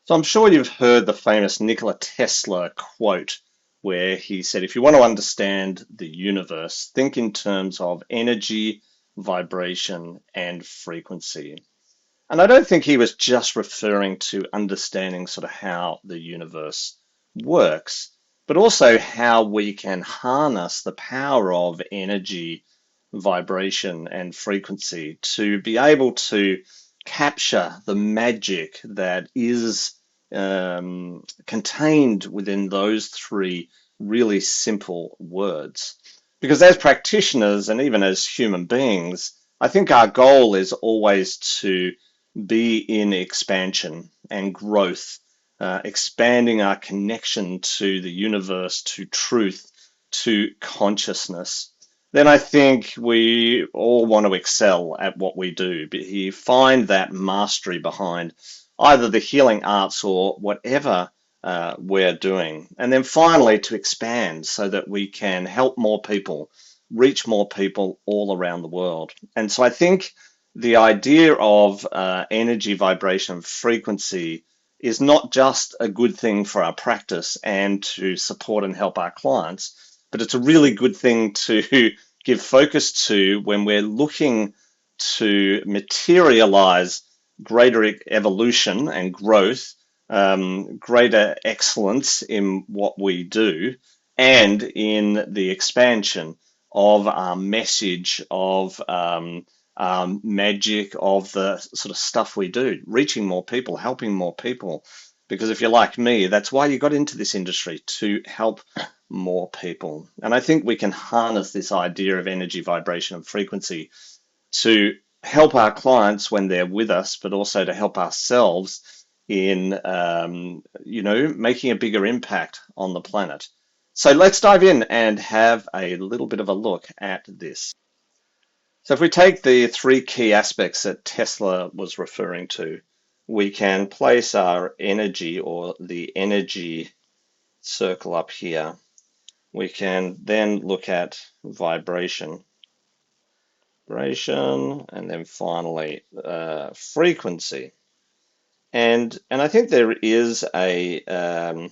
So I'm sure you've heard the famous Nikola Tesla quote where he said, if you want to understand the universe, think in terms of energy, vibration, and frequency. And I don't think he was just referring to understanding sort of how the universe works, but also how we can harness the power of energy, vibration, and frequency to be able to capture the magic that is contained within those three really simple words. Because as practitioners and even as human beings, I think our goal is always to be in expansion and growth, expanding our connection to the universe, to truth, to consciousness. Then I think we all want to excel at what we do. But you find that mastery behind either the healing arts or whatever we're doing. And then finally, to expand so that we can help more people, reach more people all around the world. And so I think the idea of energy, vibration, frequency is not just a good thing for our practice and to support and help our clients, but it's a really good thing to give focus to when we're looking to materialize greater evolution and growth, greater excellence in what we do, and in the expansion of our message, of magic, of the sort of stuff we do, reaching more people, helping more people. Because if you're like me, that's why you got into this industry, to help more people. And I think we can harness this idea of energy, vibration, and frequency to help our clients when they're with us, but also to help ourselves in, making a bigger impact on the planet. So let's dive in and have a little bit of a look at this. So if we take the three key aspects that Tesla was referring to, we can place our energy or the energy circle up here. We can then look at vibration, and then finally frequency. And I think there is a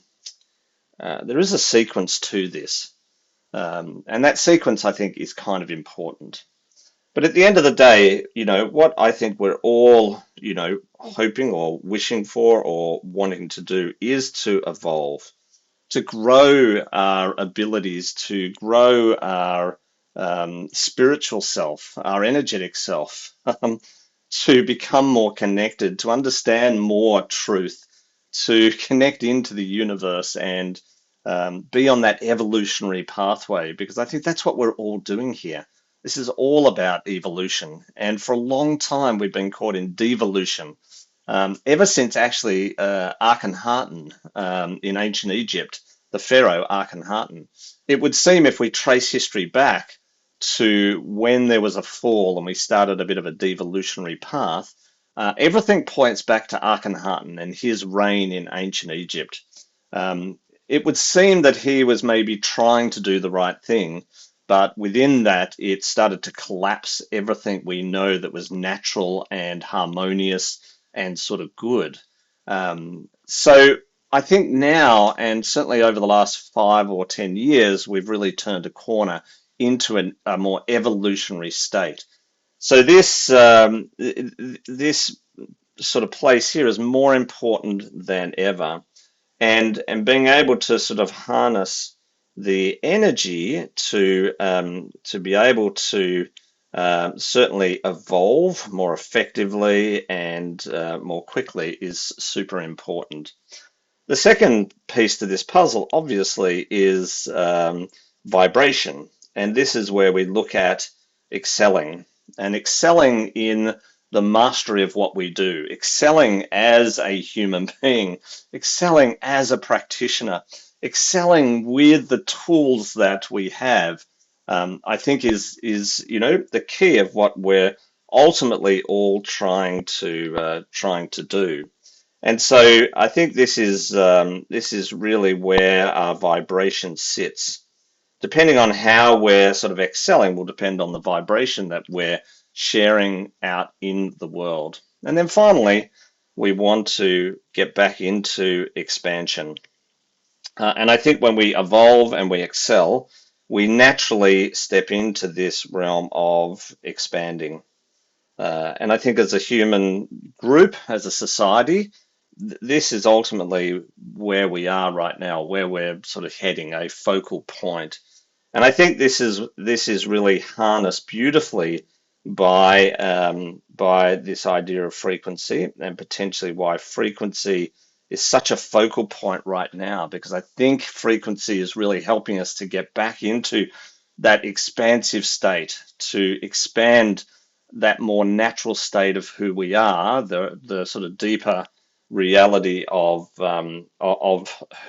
sequence to this, and that sequence I think is kind of important. But at the end of the day, what I think we're all, hoping or wishing for or wanting to do is to evolve, to grow our abilities, to grow our spiritual self, our energetic self, to become more connected, to understand more truth, to connect into the universe and be on that evolutionary pathway, because I think that's what we're all doing here. This is all about evolution. And for a long time, we've been caught in devolution. Ever since actually Akhenaten in ancient Egypt, the pharaoh Akhenaten, it would seem if we trace history back to when there was a fall and we started a bit of a devolutionary path, everything points back to Akhenaten and his reign in ancient Egypt. It would seem that he was maybe trying to do the right thing, but within that, it started to collapse everything we know that was natural and harmonious and sort of good. So I think now, and certainly over the last 5 or 10 years, we've really turned a corner into a more evolutionary state. So this sort of place here is more important than ever, and being able to sort of harness the energy to be able to certainly evolve more effectively and more quickly is super important. The second piece to this puzzle, obviously, is vibration. And this is where we look at excelling and excelling in the mastery of what we do, excelling as a human being, excelling as a practitioner, excelling with the tools that we have. I think is the key of what we're ultimately all trying to do. And so I think this is really where our vibration sits. Depending on how we're sort of excelling will depend on the vibration that we're sharing out in the world. And then finally, we want to get back into expansion. And I think when we evolve and we excel, we naturally step into this realm of expanding. And I think as a human group, as a society, this is ultimately where we are right now, where we're sort of heading, a focal point. And I think this is really harnessed beautifully by this idea of frequency, and potentially why frequency is such a focal point right now, because I think frequency is really helping us to get back into that expansive state, to expand that more natural state of who we are, the sort of deeper reality of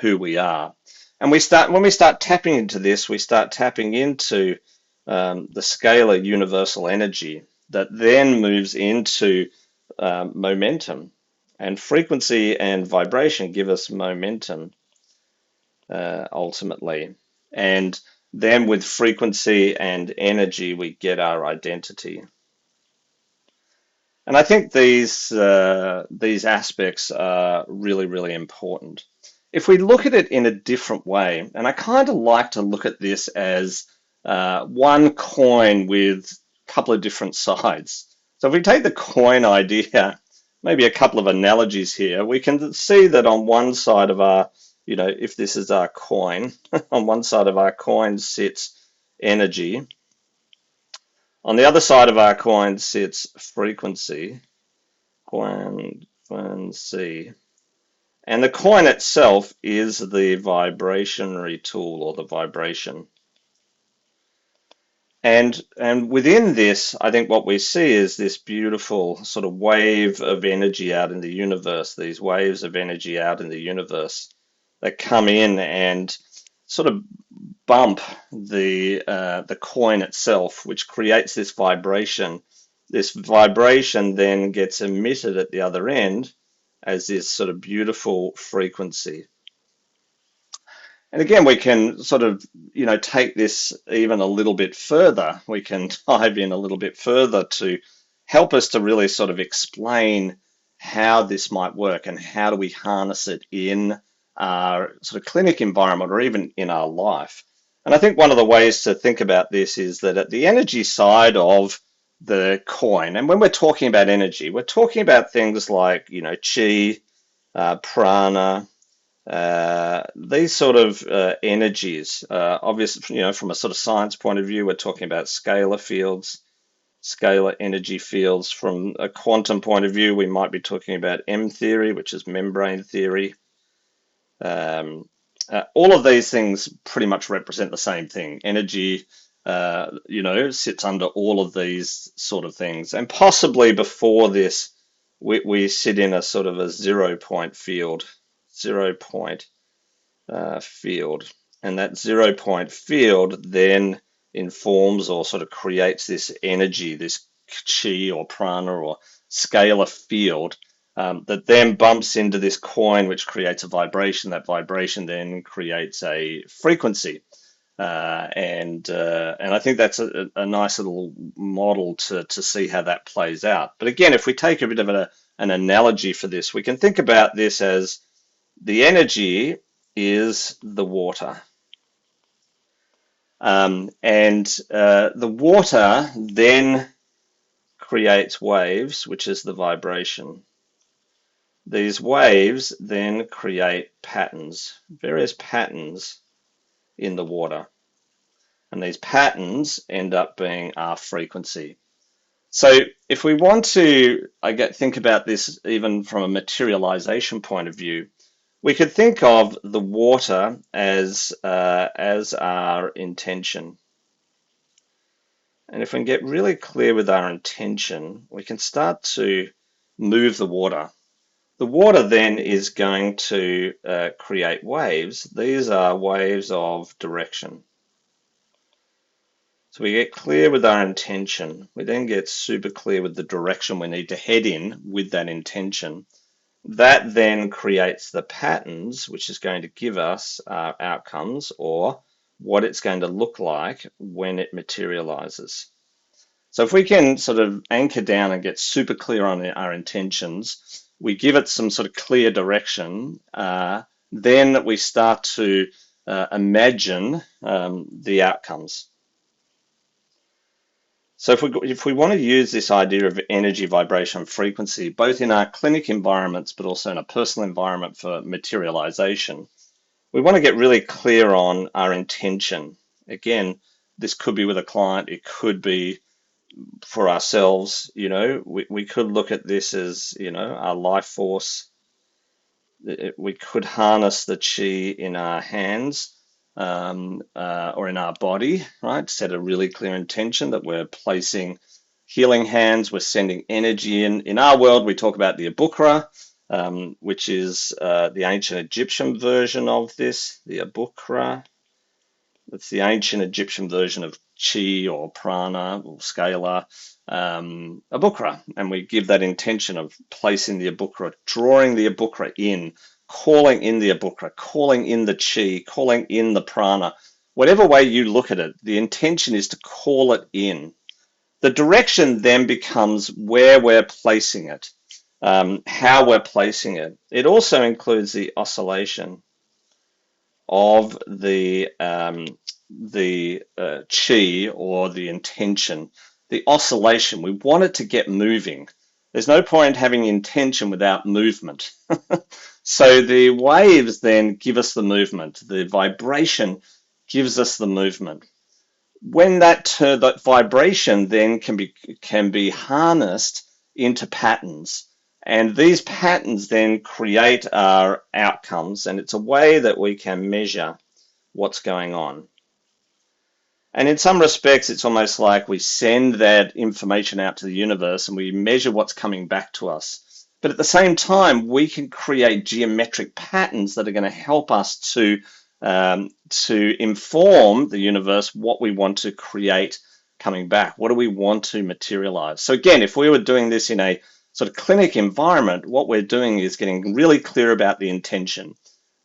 who we are. And when we start tapping into this, we start tapping into the scalar universal energy that then moves into momentum. And frequency and vibration give us momentum ultimately. And then with frequency and energy, we get our identity. And I think these aspects are really, really important. If we look at it in a different way, and I kind of like to look at this as one coin with a couple of different sides. So if we take the coin idea, maybe a couple of analogies here, we can see that on one side of our, if this is our coin, on one side of our coin sits energy. On the other side of our coin sits frequency. Frequency. And the coin itself is the vibrationary tool, or the vibration. And within this, I think what we see is this beautiful sort of wave of energy out in the universe, these waves of energy out in the universe that come in and sort of bump the coin itself, which creates this vibration. This vibration then gets emitted at the other end as this sort of beautiful frequency. And again, we can sort of, take this even a little bit further. We can dive in a little bit further to help us to really sort of explain how this might work and how do we harness it in our sort of clinic environment or even in our life. And I think one of the ways to think about this is that at the energy side of the coin, and when we're talking about energy, we're talking about things like, chi, prana, these sort of energies. Obviously, from a sort of science point of view, we're talking about scalar fields, scalar energy fields. From a quantum point of view, we might be talking about M theory, which is membrane theory. All of these things pretty much represent the same thing. Energy, sits under all of these sort of things. And possibly before this, we sit in a sort of a 0 point field, 0 point field. And that 0 point field then informs or sort of creates this energy, this chi or prana or scalar field that then bumps into this coin, which creates a vibration. That vibration then creates a frequency. And I think that's a nice little model to see how that plays out. But again, if we take a bit of an analogy for this, we can think about this as the energy is the water. And the water then creates waves, which is the vibration. These waves then create patterns, various patterns in the water. And these patterns end up being our frequency. So if we want to, think about this even from a materialization point of view, we could think of the water as our intention. And if we can get really clear with our intention, we can start to move the water. The water then is going to create waves. These are waves of direction. So we get clear with our intention. We then get super clear with the direction we need to head in with that intention. That then creates the patterns, which is going to give us our outcomes or what it's going to look like when it materializes. So if we can sort of anchor down and get super clear on our intentions, we give it some sort of clear direction, then we start to imagine the outcomes. So if we want to use this idea of energy, vibration, frequency, both in our clinic environments, but also in a personal environment for materialization, we want to get really clear on our intention. Again, this could be with a client, it could be for ourselves. We could look at this as, our life force. We could harness the chi in our hands, or in our body, right? Set a really clear intention that we're placing healing hands, we're sending energy in. In our world, we talk about the abukra, which is the ancient Egyptian version of this, the abukra. It's the ancient Egyptian version of chi or prana or scalar, abukra. And we give that intention of placing the abukra, drawing the abukra in, calling in the abukra, calling in the chi, calling in the prana. Whatever way you look at it, the intention is to call it in. The direction then becomes where we're placing it, how we're placing it. It also includes the oscillation of the chi or the intention, the oscillation. We want it to get moving. There's no point having intention without movement. So the waves then give us the movement. The vibration gives us the movement. When that vibration then can be harnessed into patterns, and these patterns then create our outcomes, and it's a way that we can measure what's going on. And in some respects, it's almost like we send that information out to the universe and we measure what's coming back to us. But at the same time, we can create geometric patterns that are going to help us to inform the universe what we want to create coming back. What do we want to materialize? So again, if we were doing this in a sort of clinic environment, what we're doing is getting really clear about the intention.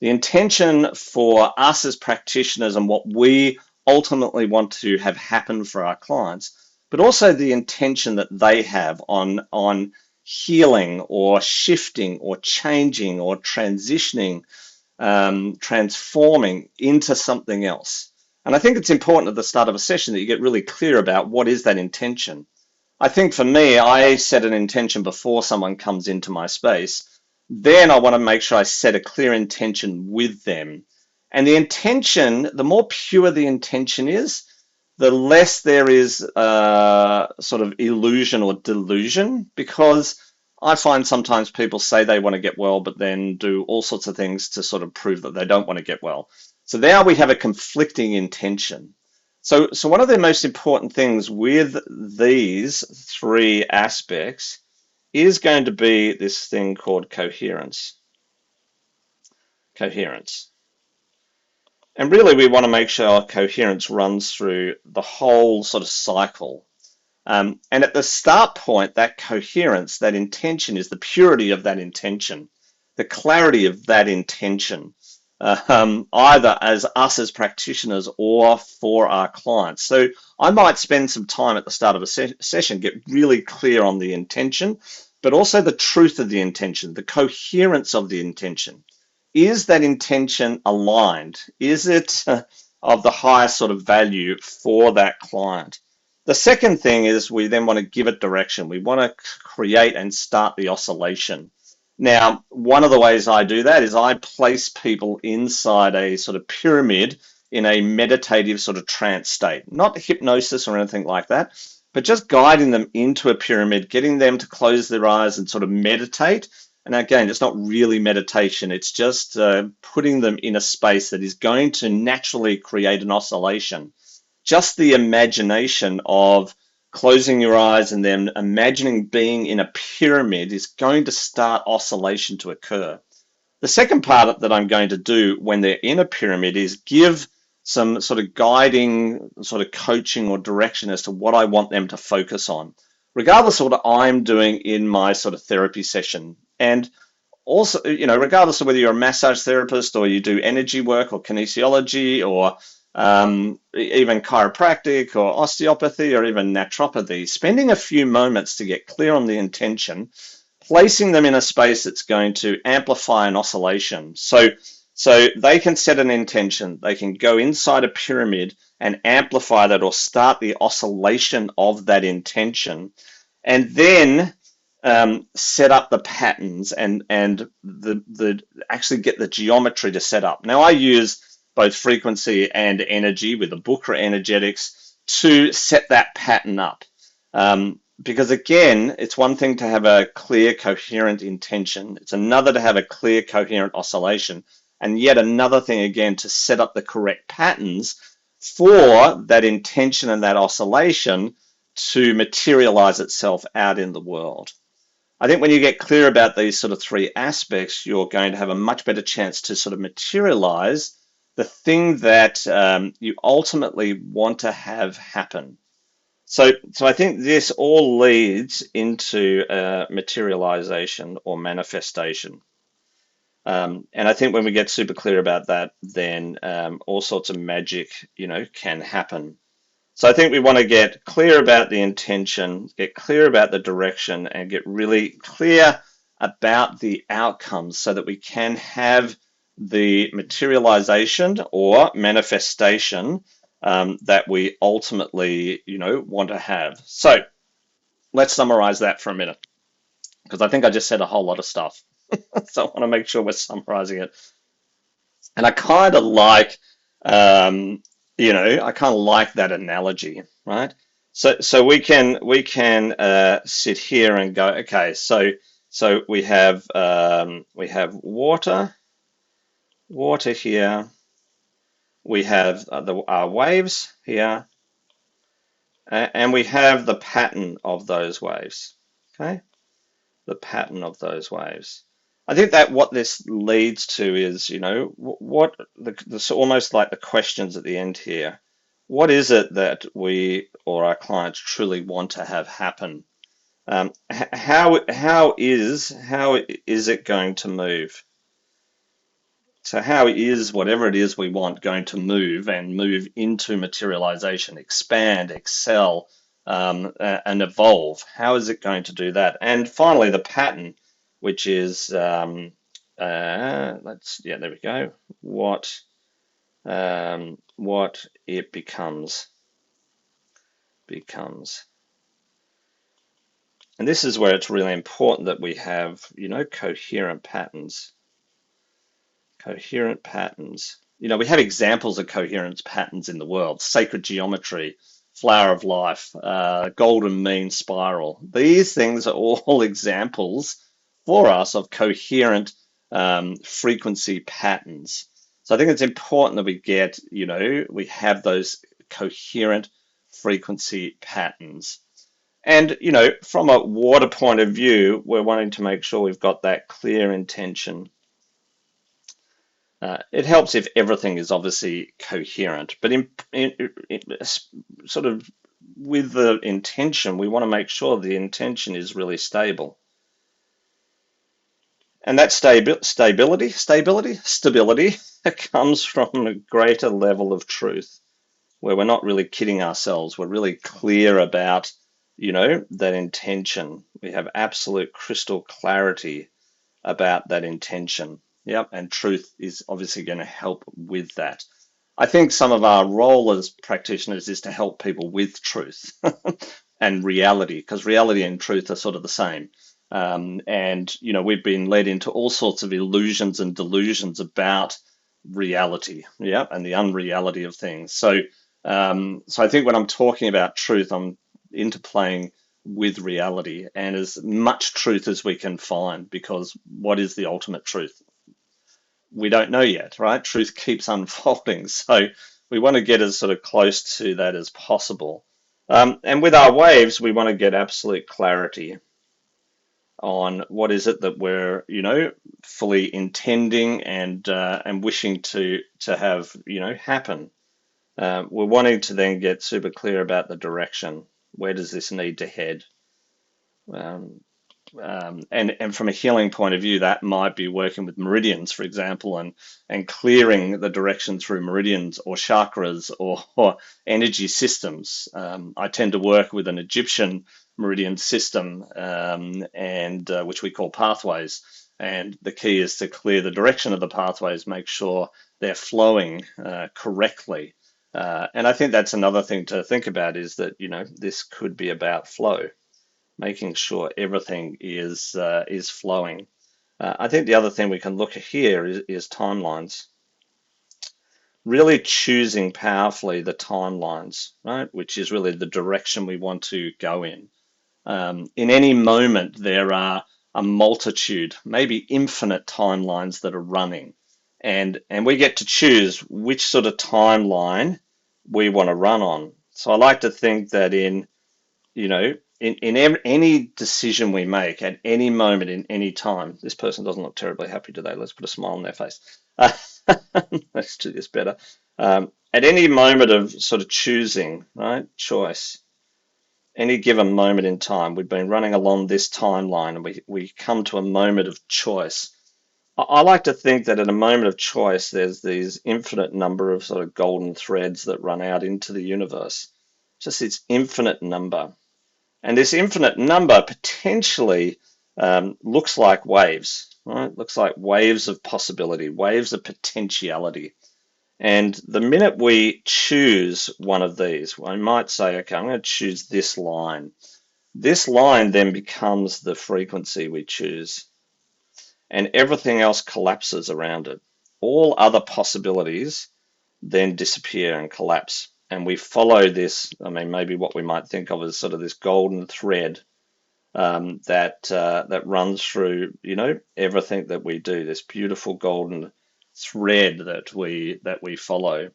The intention for us as practitioners and what we ultimately want to have happen for our clients, but also the intention that they have on healing or shifting or changing or transitioning, transforming into something else. And I think it's important at the start of a session that you get really clear about what is that intention. I think for me, I set an intention before someone comes into my space. Then I want to make sure I set a clear intention with them. And the intention, the more pure the intention is, the less there is sort of illusion or delusion, because I find sometimes people say they want to get well, but then do all sorts of things to sort of prove that they don't want to get well. So now we have a conflicting intention. So one of the most important things with these three aspects is going to be this thing called coherence. Coherence. And really, we want to make sure our coherence runs through the whole sort of cycle. And at the start point, that coherence, that intention, is the purity of that intention, the clarity of that intention, either as us as practitioners or for our clients. So I might spend some time at the start of a session, get really clear on the intention, but also the truth of the intention, the coherence of the intention. Is that intention aligned? Is it of the highest sort of value for that client? The second thing is we then want to give it direction. We want to create and start the oscillation. Now, one of the ways I do that is I place people inside a sort of pyramid in a meditative sort of trance state, not hypnosis or anything like that, but just guiding them into a pyramid, getting them to close their eyes and sort of meditate. And again, it's not really meditation. It's just putting them in a space that is going to naturally create an oscillation. Just the imagination of closing your eyes and then imagining being in a pyramid is going to start oscillation to occur. The second part that I'm going to do when they're in a pyramid is give some sort of guiding, sort of coaching or direction as to what I want them to focus on, regardless of what I'm doing in my sort of therapy session. And also, regardless of whether you're a massage therapist or you do energy work or kinesiology or even chiropractic or osteopathy or even naturopathy, spending a few moments to get clear on the intention, placing them in a space that's going to amplify an oscillation. So they can set an intention. They can go inside a pyramid and amplify that or start the oscillation of that intention, and then set up the patterns and the actually get the geometry to set up. Now I use both frequency and energy with the Bukra energetics to set that pattern up. Because again, it's one thing to have a clear, coherent intention. It's another to have a clear, coherent oscillation. And yet another thing again to set up the correct patterns for that intention and that oscillation to materialize itself out in the world. I think when you get clear about these sort of three aspects, you're going to have a much better chance to sort of materialize the thing that you ultimately want to have happen. So I think this all leads into materialization or manifestation. And I think when we get super clear about that, then all sorts of magic, can happen. So I think we want to get clear about the intention, get clear about the direction, and get really clear about the outcomes so that we can have the materialization or manifestation that we ultimately, want to have. So let's summarize that for a minute, because I think I just said a whole lot of stuff. So I want to make sure we're summarizing it. And I kind of like, I kind of like that analogy, right? So we can sit here and go, okay, so we have water here, we have our waves here, and we have the pattern of those waves, okay? The pattern of those waves. I think that what this leads to is, what this almost like the questions at the end here. What is it that we or our clients truly want to have happen? How is it going to move? So how is whatever it is we want going to move and move into materialization, expand, excel, and evolve? How is it going to do that? And finally, the pattern, which is there we go. What it becomes. And this is where it's really important that we have, coherent patterns. Coherent patterns. We have examples of coherent patterns in the world: sacred geometry, flower of life, golden mean spiral. These things are all examples for us of coherent frequency patterns. So I think it's important that we get, we have those coherent frequency patterns. And, from a water point of view, we're wanting to make sure we've got that clear intention. It helps if everything is obviously coherent, but in sort of with the intention, we want to make sure the intention is really stable. And that stability comes from a greater level of truth, where we're not really kidding ourselves. We're really clear about, that intention. We have absolute crystal clarity about that intention. Yep, and truth is obviously going to help with that. I think some of our role as practitioners is to help people with truth and reality, because reality and truth are sort of the same. And we've been led into all sorts of illusions and delusions about reality, yeah, and the unreality of things. So I think when I'm talking about truth, I'm interplaying with reality and as much truth as we can find, because what is the ultimate truth? We don't know yet, right? Truth keeps unfolding. So we want to get as sort of close to that as possible. And with our waves, we want to get absolute clarity on what is it that we're, fully intending and wishing to have, happen. We're wanting to then get super clear about the direction. Where does this need to head? And from a healing point of view, that might be working with meridians, for example, and clearing the direction through meridians or chakras or energy systems. I tend to work with an Egyptian meridian system, and which we call pathways. And the key is to clear the direction of the pathways, make sure they're flowing correctly. And I think that's another thing to think about is that, this could be about flow, making sure everything is flowing. I think the other thing we can look at here is timelines. Really choosing powerfully the timelines, right? Which is really the direction we want to go in. In any moment, there are a multitude, maybe infinite timelines that are running, and we get to choose which sort of timeline we want to run on. So I like to think that in any decision we make at any moment in any time, this person doesn't look terribly happy today. Let's put a smile on their face. Let's do this better. At any moment of sort of choosing, right, choice, any given moment in time, we've been running along this timeline and we come to a moment of choice. I like to think that at a moment of choice, there's these infinite number of sort of golden threads that run out into the universe. Just its infinite number. And this infinite number potentially looks like waves, right? Looks like waves of possibility, waves of potentiality. And the minute we choose one of these, I might say, okay, I'm going to choose this line. This line then becomes the frequency we choose, and everything else collapses around it. All other possibilities then disappear and collapse. And we follow this, I mean, maybe what we might think of as sort of this golden thread that runs through, everything that we do, this beautiful golden thread that we follow.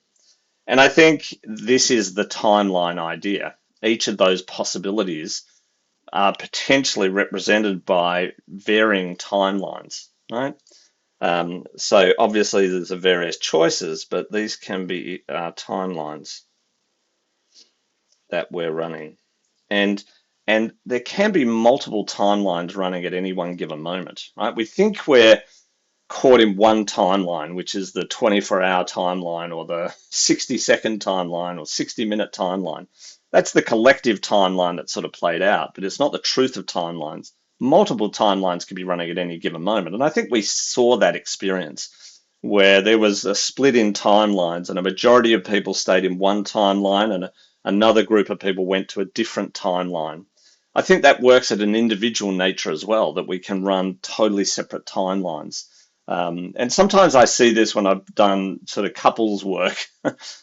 And I think this is the timeline idea. Each of those possibilities are potentially represented by varying timelines, right? So obviously there's various choices, but these can be timelines that we're running. And there can be multiple timelines running at any one given moment, right? We think we're caught in one timeline, which is the 24-hour timeline or the 60-second timeline or 60-minute timeline. That's the collective timeline that's sort of played out, but it's not the truth of timelines. Multiple timelines can be running at any given moment. And I think we saw that experience where there was a split in timelines and a majority of people stayed in one timeline and another group of people went to a different timeline. I think that works at an individual nature as well, that we can run totally separate timelines. And sometimes I see this when I've done sort of couples work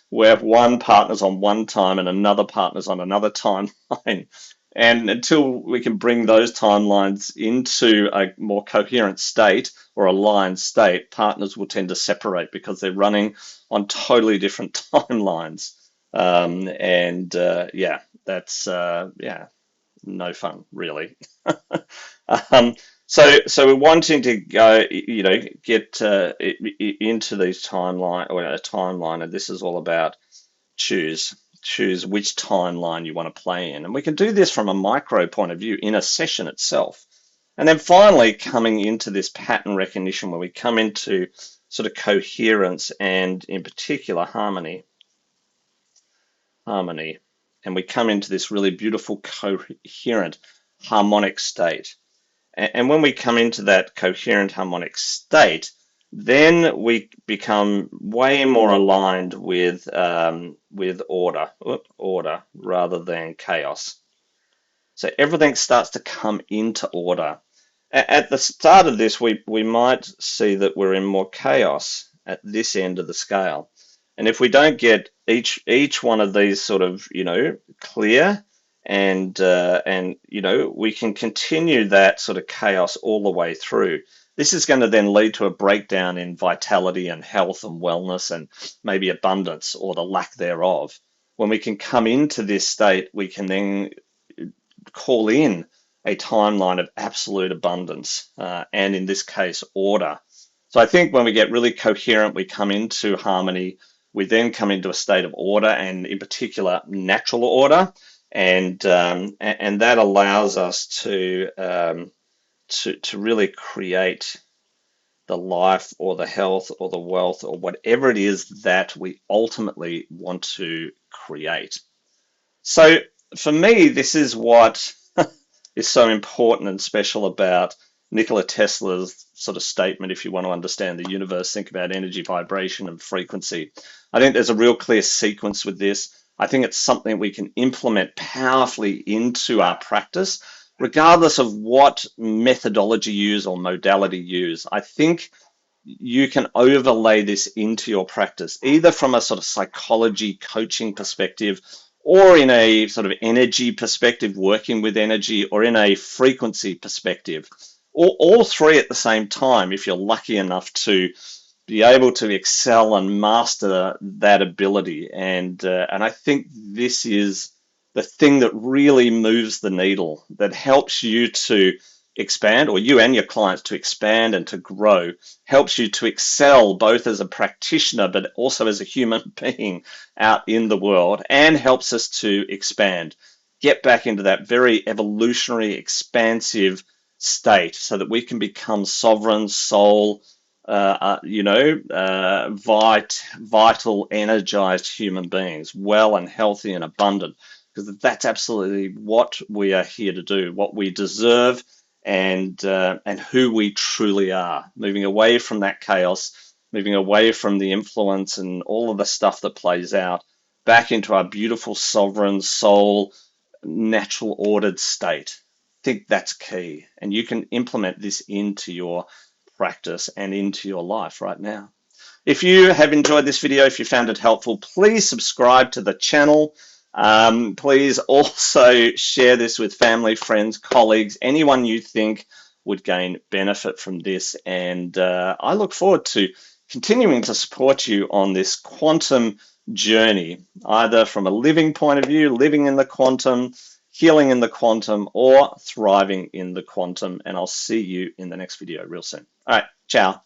where one partner's on one time and another partner's on another timeline. And until we can bring those timelines into a more coherent state or aligned state, partners will tend to separate because they're running on totally different timelines. Yeah, that's no fun, really. So we're wanting to go, get into these timeline, and this is all about choose which timeline you want to play in. And we can do this from a micro point of view in a session itself. And then finally coming into this pattern recognition where we come into sort of coherence and in particular harmony. And we come into this really beautiful coherent harmonic state. And when we come into that coherent harmonic state, then we become way more aligned with order rather than chaos. So everything starts to come into order. At the start of this, we might see that we're in more chaos at this end of the scale. And if we don't get each one of these sort of, clear, and we can continue that sort of chaos all the way through. This is going to then lead to a breakdown in vitality and health and wellness and maybe abundance or the lack thereof. When we can come into this state, we can then call in a timeline of absolute abundance and in this case, order. So I think when we get really coherent, we come into harmony. We then come into a state of order, and in particular, natural order, and that allows us to really create the life or the health or the wealth or whatever it is that we ultimately want to create. So for me, this is what is so important and special about Nikola Tesla's sort of statement, if you want to understand the universe, think about energy, vibration, and frequency. I think there's a real clear sequence with this. I think it's something we can implement powerfully into our practice, regardless of what methodology you use or modality you use. I think you can overlay this into your practice, either from a sort of psychology coaching perspective, or in a sort of energy perspective, working with energy, or in a frequency perspective, or all three at the same time, if you're lucky enough to be able to excel and master that ability. And I think this is the thing that really moves the needle, that helps you to expand, or you and your clients to expand and to grow, helps you to excel both as a practitioner but also as a human being out in the world, and helps us to expand, get back into that very evolutionary, expansive state so that we can become sovereign, soul, vital, energized human beings, well and healthy and abundant, because that's absolutely what we are here to do, what we deserve, and who we truly are. Moving away from that chaos, moving away from the influence and all of the stuff that plays out, back into our beautiful sovereign soul, natural ordered state. I think that's key, and you can implement this into your practice and into your life right now. If you have enjoyed this video, if you found it helpful, please subscribe to the channel. Please also share this with family, friends, colleagues, anyone you think would gain benefit from this. And I look forward to continuing to support you on this quantum journey, either from a living point of view, living in the quantum, healing in the quantum, or thriving in the quantum. And I'll see you in the next video real soon. All right, ciao.